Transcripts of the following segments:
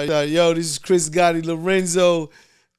Yo, this is Irv Gotti Lorenzo,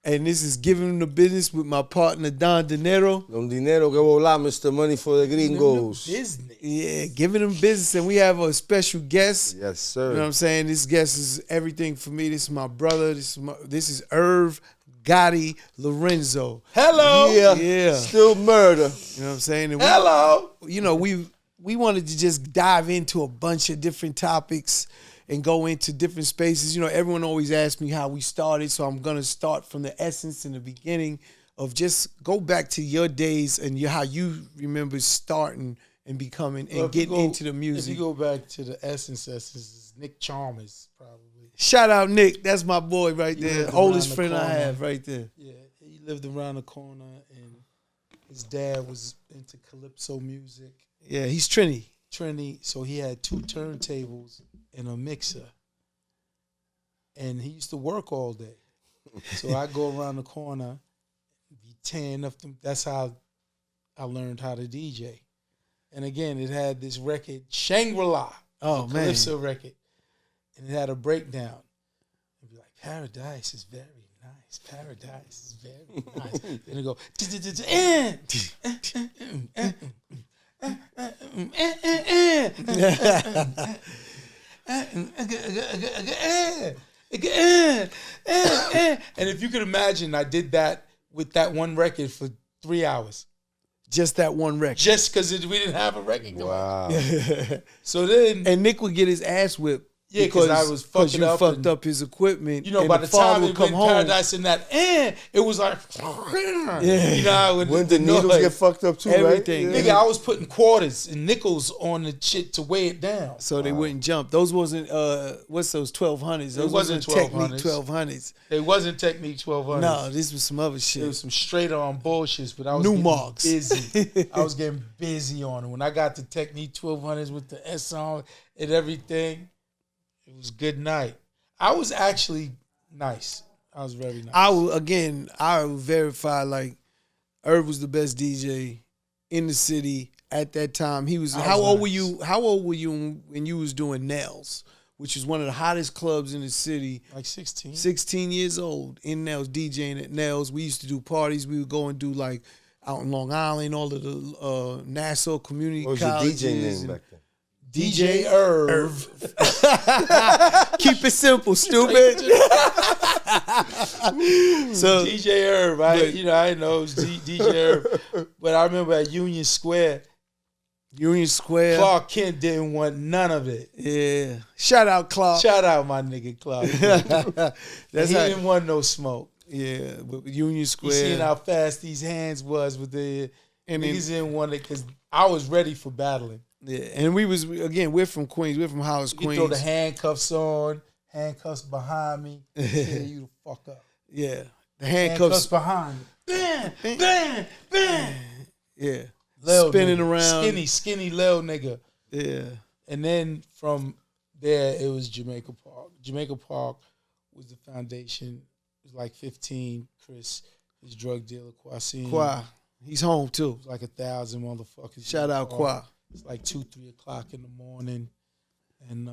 and this is Giving the Business with my partner, Don Dinero. Don Dinero que volar, Mr. Money for the Gringos. Business. Yeah, Giving them business, and we have a special guest. Yes, sir. You know what I'm saying? This guest is everything for me. This is my brother. This is Irv Gotti Lorenzo. Hello. Yeah. Still murder. You know what I'm saying? And Hello. You know, we wanted to just dive into a bunch of different topics and go into different spaces. You know, everyone always asks me how we started, so I'm going to start from the essence in the beginning of just go back to your days and how you remember starting and becoming and getting into the music. If you go back to the essence is Nick Chalmers, probably. Shout out Nick. That's my boy right there. Oldest friend I have right there. Yeah, he lived around the corner, and his dad was into calypso music. Yeah, he's Trinity, so he had 2 turntables and a mixer. And he used to work all day. So I go around the corner, be tearing up them. That's how I learned how to DJ. And again, it had this record, Shangri-La. Oh, man. Calypso record. And it had a breakdown. It'd be like, Paradise is very nice. Paradise is very nice. Then it go, and if you could imagine, I did that with that one record for 3 hours. Just that one record. Just because we didn't have a record going. Wow. So then... And Nick would get his ass whipped. Yeah, because I was fucking up. You fucked up his equipment. You know, and by the time would it come went home. Paradise and that, it was like... Yeah. You know, when the needles get fucked up too, everything. right? Nigga, I was putting quarters and nickels on the shit to weigh it down. So they wouldn't jump. Those wasn't, what's those 1200s? Those wasn't Technique 1200s. 1200s. It wasn't Technique 1200s. No, this was some other shit. It was some straight on bullshit, but I was New getting marks. busy. I was getting busy on it. When I got the Technique 1200s with the S on and everything, it was good night. I was actually nice. I was very nice. I will verify, like, Irv was the best DJ in the city at that time. He was. How old were you? How old were you when you was doing Nails, which is one of the hottest clubs in the city? Like 16. 16 years old in Nails, DJing at Nails. We used to do parties. We would go and do like out in Long Island, all of the Nassau community colleges. What was your DJ name back then? DJ Irv. Keep it simple, stupid. So DJ Irv. I didn't know it was DJ Irv. But I remember at Union Square, Clark Kent didn't want none of it. Yeah. Shout out Clark. Shout out my nigga Clark. He didn't want no smoke. Yeah, but Union Square. You seen how fast these hands was with the niggas didn't want it because I was ready for battling. Yeah, and we're from Queens. We're from Hollis, Queens. You throw the handcuffs on, handcuffs behind me, tear you the fuck up. Yeah, the handcuffs behind me. Bam, bam, bam. Yeah, Lil spinning nigga. around. Skinny Lil nigga. Yeah. And then from there, it was Jamaica Park. Jamaica Park was the foundation. It was like 15. Chris, his drug dealer, Qua. He's home too. It was like 1,000 motherfuckers. Shout out Qua. It's like 2-3 o'clock in the morning, and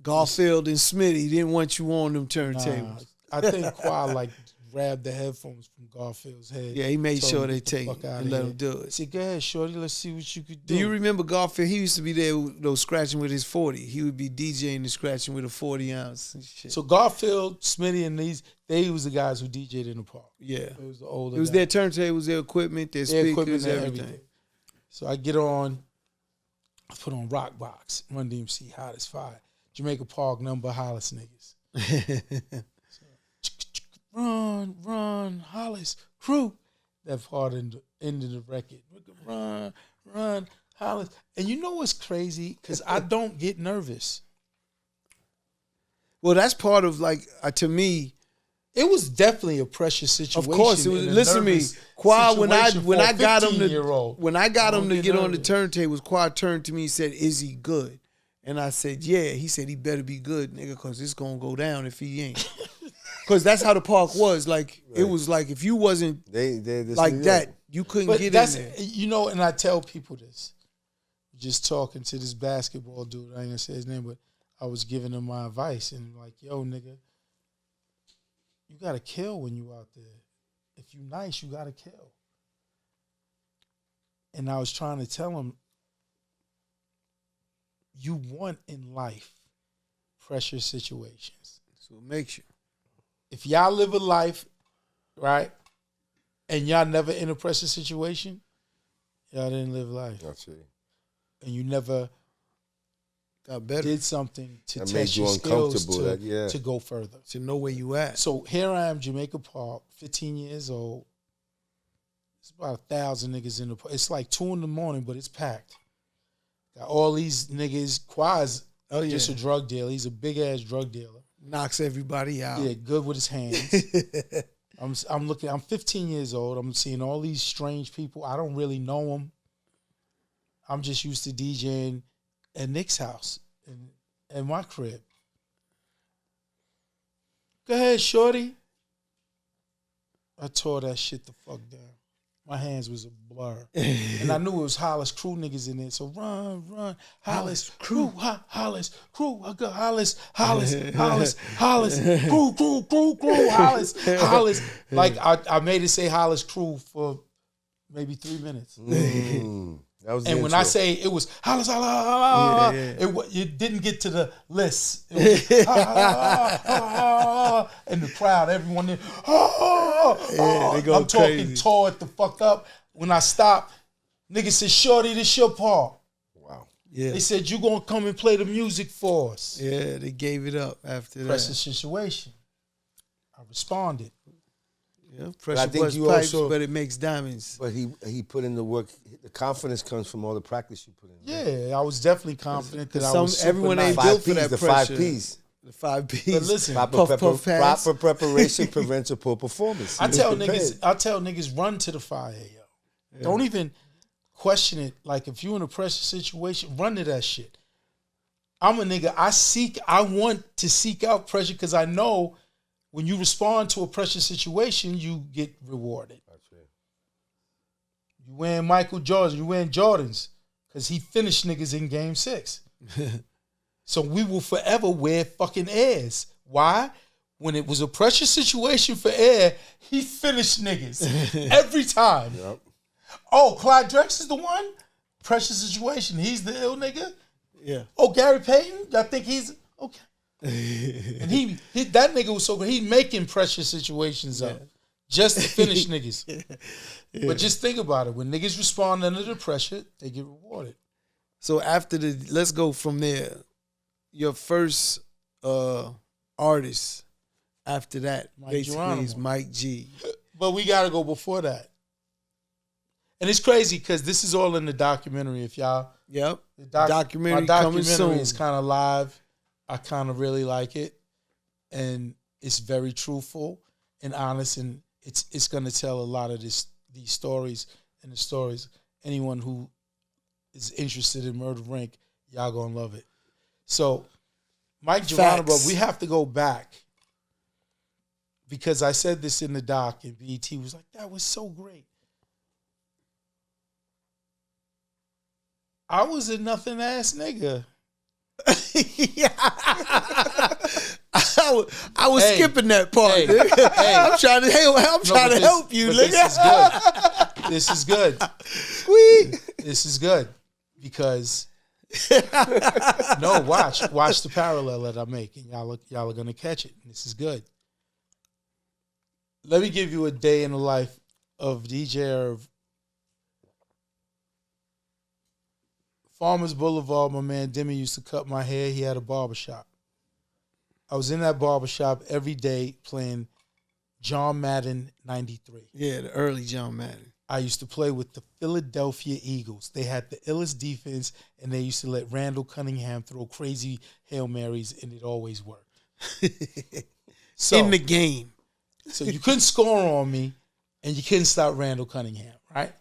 Garfield and Smitty didn't want you on them turntables. I think Qua like grabbed the headphones from Garfield's head. Yeah, he made sure they take it and let him do it. He said, "Go ahead, shorty, let's see what you could do." Do you remember Garfield? He used to be there, scratching with his 40. He would be DJing and scratching with a 40 ounce and shit. So Garfield, Smitty, and they was the guys who DJ'd in the park. Yeah, it was the older. It was their turntables, their equipment, their speakers, everything. So I get on, I put on Rock Box, Run DMC, Hot as Fire, Jamaica Park, number Hollis niggas. So, run, Hollis, crew. That part in the end of the record. Run, Hollis. And you know what's crazy? Because I don't get nervous. Well, that's part of, like, to me, it was definitely a pressure situation. Of course, it was. Listen to me, Qua. When I got him to get on the turntables, Qua turned to me and said, "Is he good?" And I said, "Yeah." He said, "He better be good, nigga, because it's gonna go down if he ain't." Because that's how the park was. Like It was like if you wasn't like that, you couldn't get in there. You know, and I tell people this. Just talking to this basketball dude, I ain't gonna say his name, but I was giving him my advice and like, yo, nigga, you gotta kill when you out there. If you nice, you gotta kill. And I was trying to tell him, you want in life pressure situations. So it makes you. If y'all live a life, right, and y'all never in a pressure situation, y'all didn't live life. That's it. And you never got better. Did something to that test your skills to go further. To know where you at. So here I am, Jamaica Park, 15 years old. It's about 1,000 niggas in the park. It's like 2 a.m, but it's packed. Got all these niggas. Quaz, just a drug dealer. He's a big-ass drug dealer. Knocks everybody out. Yeah, good with his hands. I'm looking. I'm 15 years old. I'm seeing all these strange people. I don't really know them. I'm just used to DJing at Nick's house and my crib. Go ahead, shorty. I tore that shit the fuck down. My hands was a blur. And I knew it was Hollis crew niggas in there. So run, Hollis crew, Hollis crew, I got Hollis, crew, Hollis. Like I made it say Hollis crew for maybe 3 minutes. That was and when I say it was Hollis, it didn't get to the list. It was, and the crowd, everyone there, I'm talking, tore it the fuck up. When I stopped, nigga said, shorty, this your part. Wow. Yeah. They said, you gonna come and play the music for us. Yeah, they gave it up after that. Pressure situation. I responded. Yeah, pressure busts pipes, but it makes diamonds. But he put in the work. The confidence comes from all the practice you put in. Yeah, I was definitely confident that I was everyone ain't built for that the pressure. 5 P's. The 5 P's. But listen, proper preparation prevents a poor performance. I tell niggas run to the fire, yo. Yeah. Don't even question it. Like if you in a pressure situation, run to that shit. I'm a nigga. I want to seek out pressure because I know when you respond to a pressure situation, you get rewarded. That's it. You wearing Michael Jordan, you wearing Jordans, because he finished niggas in game 6. So we will forever wear fucking Airs. Why? When it was a pressure situation for Air, he finished niggas every time. Yep. Oh, Clyde Drex is the one? Pressure situation. He's the ill nigga? Yeah. Oh, Gary Payton? I think he's okay. And he that nigga was so good. He making pressure situations up just to finish niggas. Yeah. But just think about it. When niggas respond under the pressure, they get rewarded. So after let's go from there. Your first artist after that, Mike Geronimo. Is Mike G. But we got to go before that. And it's crazy because this is all in the documentary. If y'all... Yep. My documentary is kind of live. I kind of really like it. And it's very truthful and honest. And it's going to tell a lot of these stories and the stories. Anyone who is interested in Murder Inc., y'all going to love it. So, Mike Geronimo, we have to go back because I said this in the doc and BET was like, that was so great. I was a nothing ass nigga. I was skipping that part. I'm trying to help you, nigga. This is good. Squeak. This is good because no, watch the parallel that I make, and y'all are gonna catch it. This is good. Let me give you a day in the life of DJ Irv. Farmers Boulevard, my man Demi used to cut my hair. He had a barbershop. I was in that barbershop every day playing John Madden 93. Yeah, the early John Madden. I used to play with the Philadelphia Eagles. They had the illest defense, and they used to let Randall Cunningham throw crazy Hail Marys, and it always worked. So, in the game. So you couldn't score on me, and you couldn't stop Randall Cunningham, right?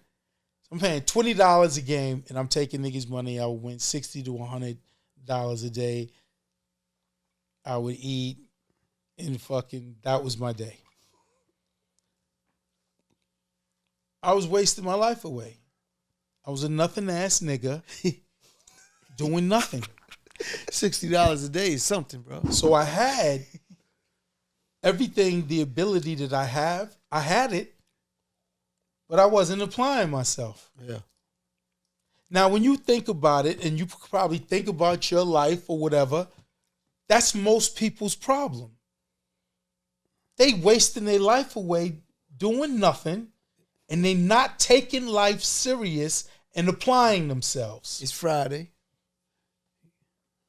I'm paying $20 a game, and I'm taking niggas' money. I would win $60 to $100 a day. I would eat, and that was my day. I was wasting my life away. I was a nothing-ass nigga doing nothing. $60 a day is something, bro. So I had everything, the ability that I have. I had it, but I wasn't applying myself. Yeah. Now, when you think about it, and you probably think about your life or whatever, that's most people's problem. They wasting their life away doing nothing, and they not taking life serious and applying themselves. It's Friday.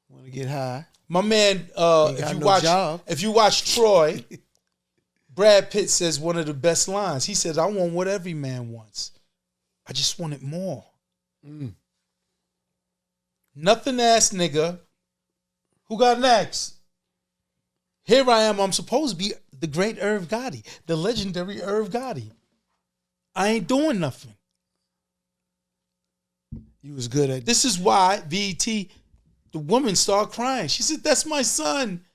Want to get high? My man, if you watch Troy, Brad Pitt says one of the best lines. He says, "I want what every man wants. I just want it more." Nothing ass nigga. Who got next? Here I am. I'm supposed to be the great Irv Gotti, the legendary Irv Gotti. I ain't doing nothing. You was good at This is why BET, the woman started crying. She said, "That's my son.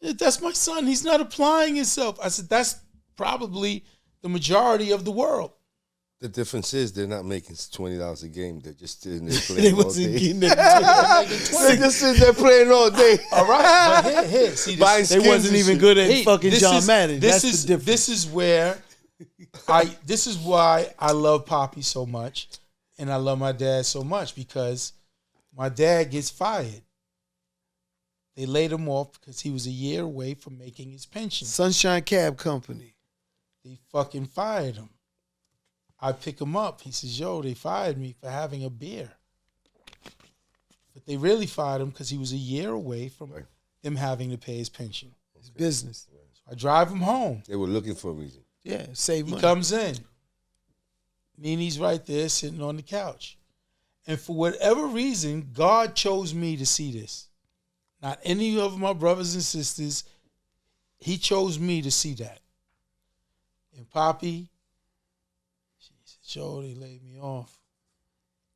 That's my son. He's not applying himself." I said, "That's probably the majority of the world." The difference is they're not making $20 a game. They're just sitting there They playing all wasn't day. getting that. They're just sitting there playing all day. All right, but here, see, Buying this, They wasn't even good at fucking John Madden. That's the difference. This is where this is why I love Papi so much, and I love my dad so much, because my dad gets fired. They laid him off because he was a year away from making his pension. Sunshine Cab Company. They fucking fired him. I pick him up. He says, "Yo, they fired me for having a beer." But they really fired him because he was a year away from him having to pay his pension. It's business. So I drive him home. They were looking for a reason. Yeah, save money. He comes in. Nini's right there sitting on the couch. And for whatever reason, God chose me to see this. Not any of my brothers and sisters. He chose me to see that. And Papi, she said, "Yo, they laid me off."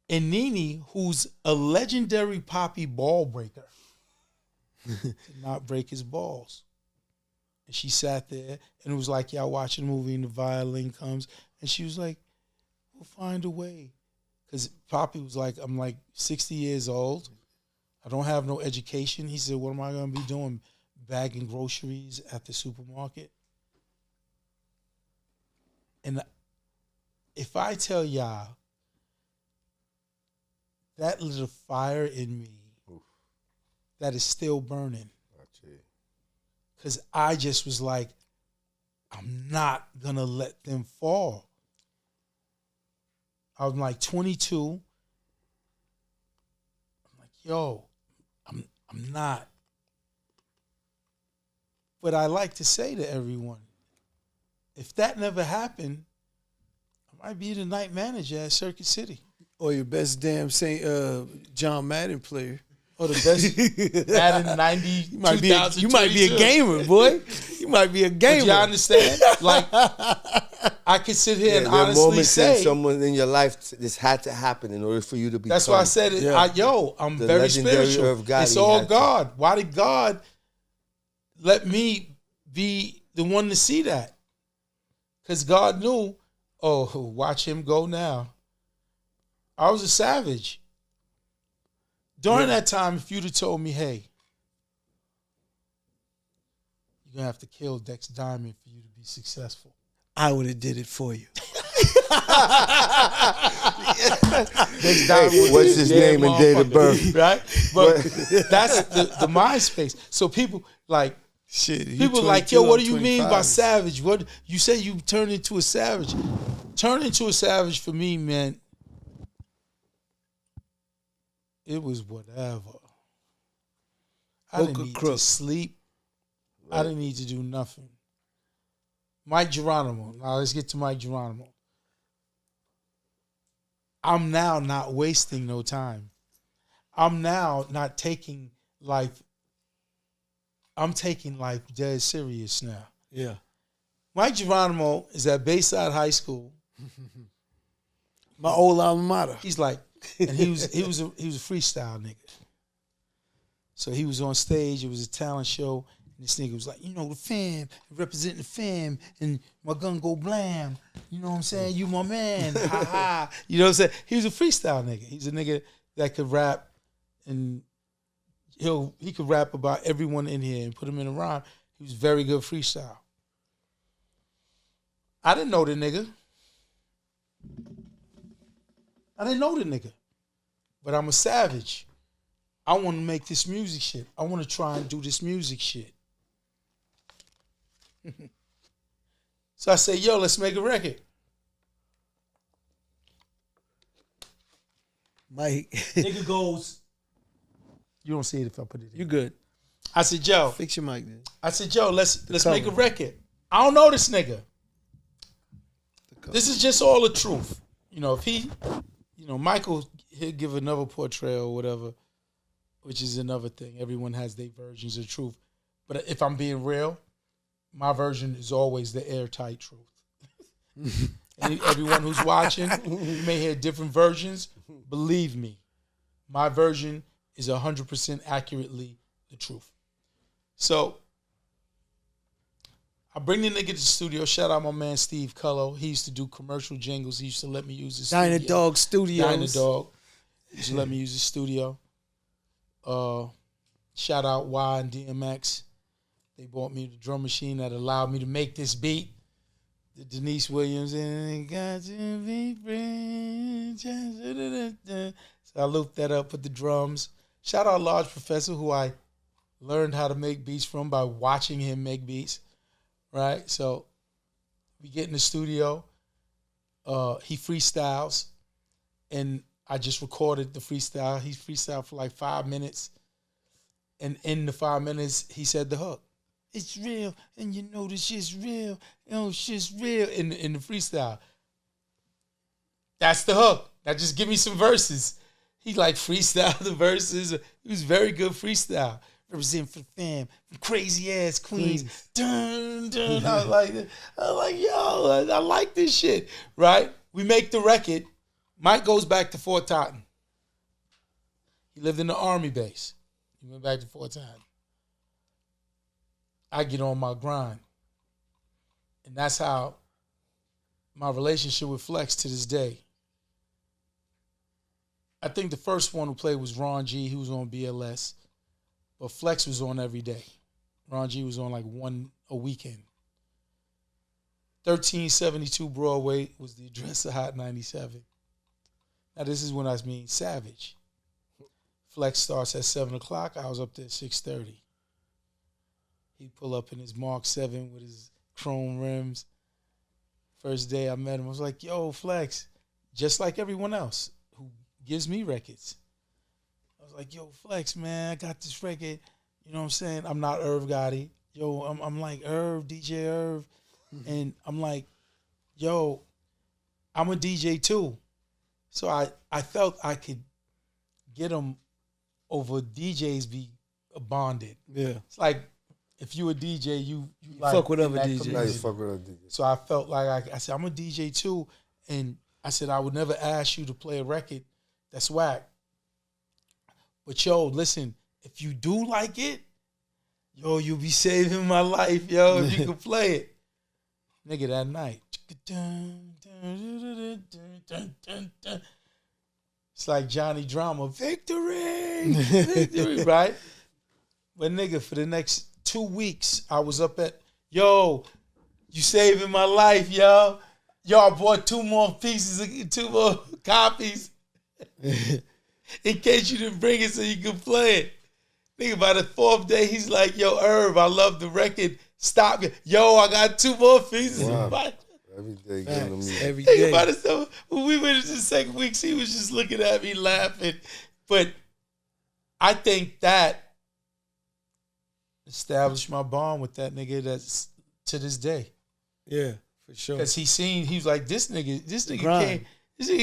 And Nene, who's a legendary Papi ball breaker, did not break his balls. And she sat there, and it was like y'all watching a movie and the violin comes, and she was like, "We'll find a way." Because Papi was like, "I'm like 60 years old. I don't have no education." He said, "What am I going to be doing? Bagging groceries at the supermarket?" And if I tell y'all, that lit a fire in me that is still burning. Because I just was like, I'm not going to let them fall. I'm like 22. I'm like, yo, I'm not. But I like to say to everyone, if that never happened, I might be the night manager at Circuit City. Or your best damn John Madden player. Or the best Madden 90, you might be a gamer, boy. You might be a gamer. But you understand? Like, I could sit here and honestly say, someone in your life, this had to happen in order for you to be. That's why I said it. Yeah. I'm very spiritual. It's all God. Why did God let me be the one to see that? Because God knew, watch him go now. I was a savage. During that time, if you'd have told me, hey, you're going to have to kill Dex Diamond for you to be successful, I would have did it for you. Dex Diamond, what's his name and date of birth? Right? But that's the mind space. So people like, people like, yo, what do you mean by savage? What you say you turn into a savage? Turn into a savage for me, man. It was whatever. I didn't need to sleep. Right. I didn't need to do nothing. Mike Geronimo. Now let's get to Mike Geronimo. I'm now not wasting no time. I'm now not taking life. I'm taking life dead serious now. Yeah. Mike Geronimo is at Bayside High School. My old alma mater. He's like, and he was a freestyle nigga. So he was on stage. It was a talent show. And this nigga was like, the fam, representing the fam, and my gun go blam. You know what I'm saying? You my man. Ha ha. You know what I'm saying? He was a freestyle nigga. He's a nigga that could rap and he could rap about everyone in here and put them in a rhyme. He was very good freestyle. I didn't know the nigga. But I'm a savage. I want to make this music shit. I want to try and do this music shit. So I say, yo, let's make a record. Mike. Nigga goes, you don't see it if I put it in. You good. I said, yo. Fix your mic, man. I said, yo, let's make a record. I don't know this nigga. This is just all the truth. You know, if he, you know, Michael, he'll give another portrayal or whatever, which is another thing. Everyone has their versions of truth. But if I'm being real, my version is always the airtight truth. And everyone who's watching, you may hear different versions. Believe me, my version is 100% accurately the truth. So I bring the nigga to the studio. Shout out my man Steve Kullough. He used to do commercial jingles. He used to let me use his Dina Dog Studios. Dina Dog. He used to let me use his studio. Shout out Y and DMX. They bought me the drum machine that allowed me to make this beat. The Denise Williams, and got to be friends. So I looped that up with the drums. Shout out Large Professor, who I learned how to make beats from by watching him make beats. Right? So we get in the studio. He freestyles, and I just recorded the freestyle. He freestyled for like 5 minutes. And in the 5 minutes, he said the hook. It's real, and you know this shit's real. You know shit's real in the freestyle. That's the hook. Now just give me some verses. He like freestyle the verses. He was very good freestyle. Representing for the fam, from crazy ass Queens. Dun, dun. I was like, yo, I like this shit. Right? We make the record. Mike goes back to Fort Totten. He lived in the Army base. He went back to Fort Totten. I get on my grind. And that's how my relationship with Flex to this day. I think the first one who played was Ron G. He was on BLS. But Flex was on every day. Ron G was on like one a weekend. 1372 Broadway was the address of Hot 97. Now this is when I mean Savage. Flex starts at 7 o'clock. I was up there at 6:30. He'd pull up in his Mark 7 with his chrome rims. First day I met him, I was like, yo, Flex. Just like everyone else who gives me records. I was like, yo, Flex, man, I got this record. You know what I'm saying? I'm not Irv Gotti. Yo, I'm like Irv, DJ Irv. Mm-hmm. And I'm like, yo, I'm a DJ too. So I felt I could get him over DJs be bonded. Yeah. It's like, if you a DJ, you like fuck with other DJs. Now you fuck with other DJs. So I felt like I said, I'm a DJ too. And I said, I would never ask you to play a record that's whack. But yo, listen, if you do like it, yo, you'll be saving my life, yo, if you can play it. Nigga, that night. It's like Johnny Drama, victory, victory, right? But nigga, for the next 2 weeks, I was up at, yo, you saving my life, yo. Yo, I bought 2 more copies in case you didn't bring it so you could play it. Nigga, by the 4th day, he's like, yo, Irv, I love the record. Stop it. Yo, I got 2 more pieces. Wow. Every day, giving me. Every day. About it, so when we went into the second week, he was just looking at me laughing. But I think that established my bond with that nigga that's to this day. Yeah, for sure. Because he was like, this nigga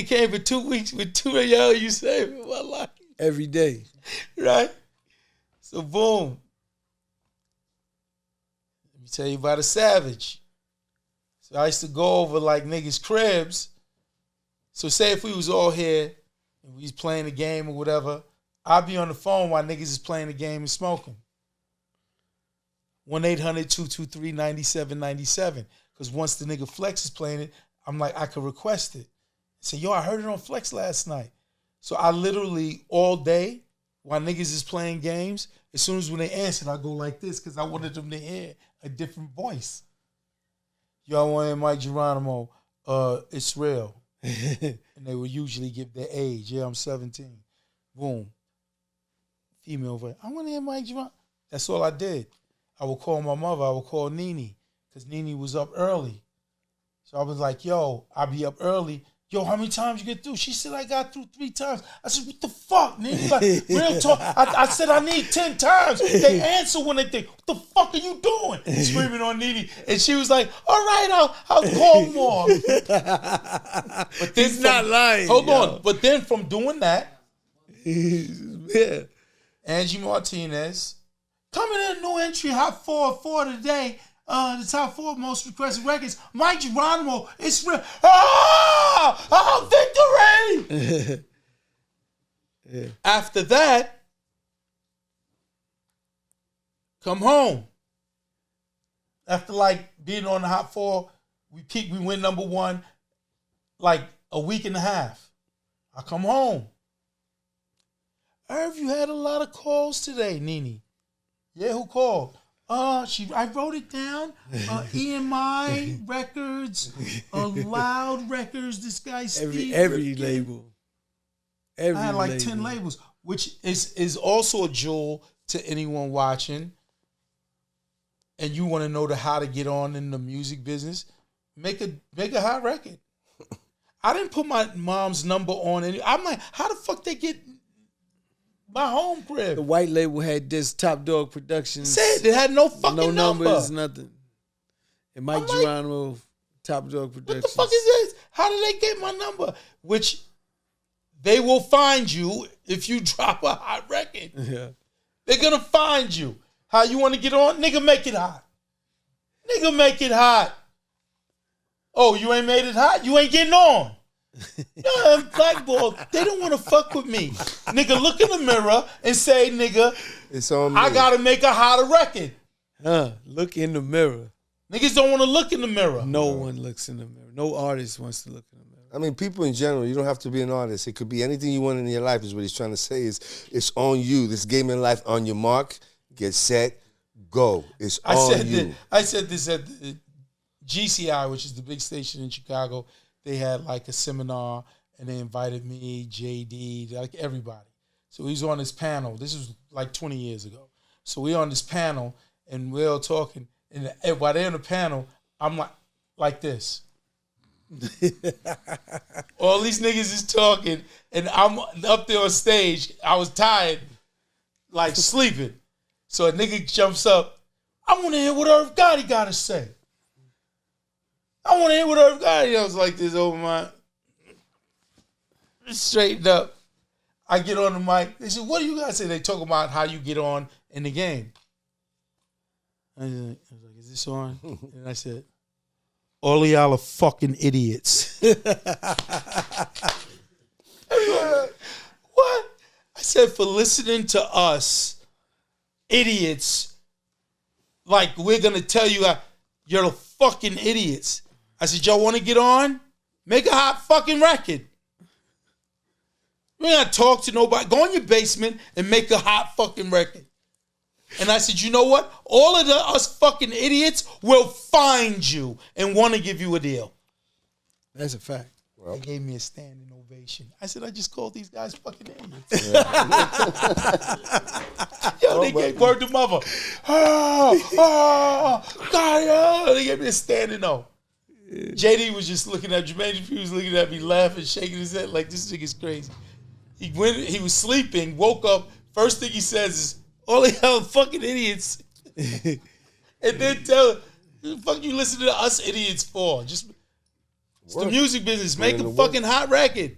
came for 2 weeks with 2 of y'all, you saving my life. Every day. Right? So boom. Let me tell you about a Savage. So I used to go over like niggas' cribs. So say if we was all here and we was playing a game or whatever, I'd be on the phone while niggas is playing the game and smoking. 1-800-223-9797. Because once the nigga Flex is playing it, I'm like, I could request it. Say, yo, I heard it on Flex last night. So I literally all day while niggas is playing games, as soon as when they answered, I go like this because I wanted them to hear a different voice. Y'all want to hear Mike Geronimo? It's real. And they would usually give their age. Yeah, I'm 17. Boom. Female voice. I want to hear Mike Geronimo. That's all I did. I would call my mother. I would call Nene because Nene was up early. So I was like, yo, I'll be up early. Yo, how many times you get through? She said, I got through 3 times. I said, what the fuck, nigga? Like, real talk. I said, I need 10 times. They answer when they think, what the fuck are you doing? Screaming on Nene. And she was like, all right, I'll call more. But He's not lying. Hold on. But then from doing that, yeah. Angie Martinez, coming in a new entry, Hot 4 today. The top 4 most requested records. Mike Geronimo, it's real. Victory! Yeah. After that, come home. After like being on the Hot 4, we went number 1 like a week and a half. I come home. Irv, you had a lot of calls today, Nene. Yeah, who called? I wrote it down. EMI Records, Loud Records. This guy Steve. Every label. I had like 10 labels, which is also a jewel to anyone watching. And you want to know how to get on in the music business? Make a hot record. I didn't put my mom's number on any. I'm like, how the fuck they get my home crib? The white label had this Top Dog Productions. Said it had no fucking no numbers, number. nothing. And Mike Geronimo, Top Dog Productions. What the fuck is this? How did they get my number? Which they will find you if you drop a hot record. Yeah. They're gonna find you. How you want to get on? Nigga, make it hot. Nigga, make it hot. Oh, you ain't made it hot? You ain't getting on. Yeah, blackball. They don't want to fuck with me. Nigga, look in the mirror and say, nigga, it's on me. I gotta make a hotter record. Look in the mirror. Niggas don't want to look in the mirror. No one looks in the mirror. No artist wants to look in the mirror. I mean, people in general, you don't have to be an artist. It could be anything you want in your life is what he's trying to say is it's on you. This game in life, on your mark, get set, go. It's on you. I said this at the GCI, which is the big station in Chicago. They had like a seminar and they invited me, JD, like everybody. So he's on this panel. This was like 20 years ago. So we on this panel and we're all talking. And while they're on the panel, I'm like this. All these niggas is talking and I'm up there on stage. I was tired, like sleeping. So a nigga jumps up. I want to hear what Irv Gotti got to say. I want to hear what Irv Gotti. I was like this over my straightened up. I get on the mic. They said, what do you guys say? They talk about how you get on in the game. I was like, is this on? And I said, all of y'all are fucking idiots. What? I said, for listening to us, idiots, like we're going to tell you you're fucking idiots. I said, y'all want to get on? Make a hot fucking record. You ain't got to talk to nobody. Go in your basement and make a hot fucking record. And I said, you know what? All of us fucking idiots will find you and want to give you a deal. That's a fact. Well, they gave me a standing ovation. I said, I just called these guys fucking idiots. Yo, they gave word to mother. God, they gave me a standing O. JD was just looking at Jermaine. He was looking at me, laughing, shaking his head like this nigga's crazy. He was sleeping, woke up. First thing he says is, all the hell fucking idiots. And then tell, the fuck you listen to us idiots for? Just it's the music business. Make a fucking hot record.